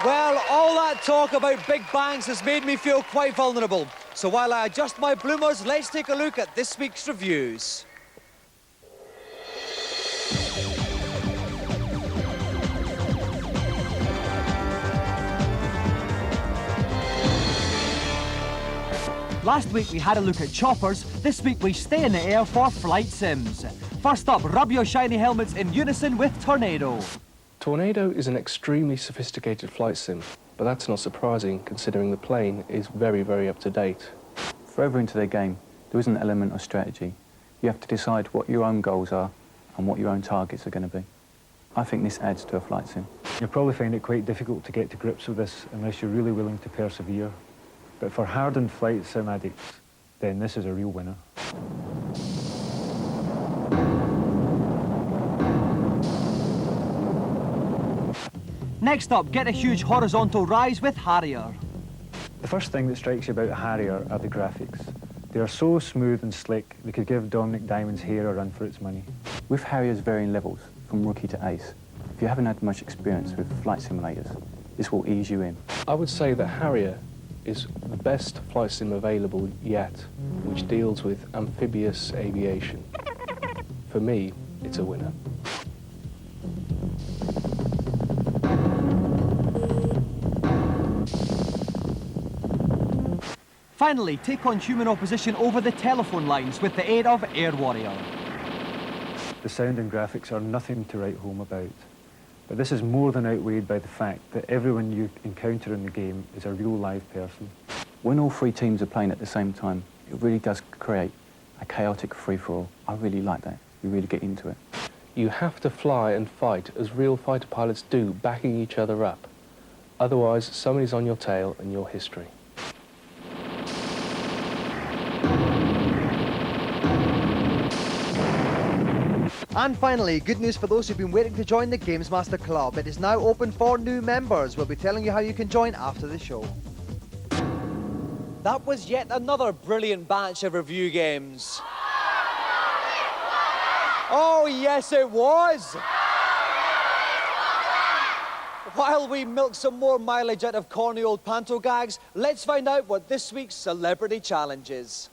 Well, all that talk about big bangs has made me feel quite vulnerable. So while I adjust my bloomers, let's take a look at this week's reviews. Last week we had a look at choppers. This week we stay in the air for flight sims. First up, rub your shiny helmets in unison with Tornado. Tornado is an extremely sophisticated flight sim, but that's not surprising considering the plane is very, very up to date. Further into the game, there is an element of strategy. You have to decide what your own goals are and what your own targets are going to be. I think this adds to a flight sim. You'll probably find it quite difficult to get to grips with this unless you're really willing to persevere. But for hardened flight sim addicts, then this is a real winner. Next up, get a huge horizontal rise with Harrier. The first thing that strikes you about Harrier are the graphics. They are so smooth and slick, they could give Dominic Diamond's hair a run for its money. With Harrier's varying levels, from rookie to ace, if you haven't had much experience with flight simulators, this will ease you in. I would say that Harrier is the best flight sim available yet, which deals with amphibious aviation. For me, it's a winner. Finally, take on human opposition over the telephone lines with the aid of Air Warrior. The sound and graphics are nothing to write home about. But this is more than outweighed by the fact that everyone you encounter in the game is a real live person. When all three teams are playing at the same time, it really does create a chaotic free-for-all. I really like that. You really get into it. You have to fly and fight as real fighter pilots do, backing each other up. Otherwise, somebody's on your tail and you're history. And finally, good news for those who've been waiting to join the GamesMaster Club. It is now open for new members. We'll be telling you how you can join after the show. That was yet another brilliant batch of review games. Oh, yes, it was. While we milk some more mileage out of corny old panto gags, let's find out what this week's Celebrity Challenge is.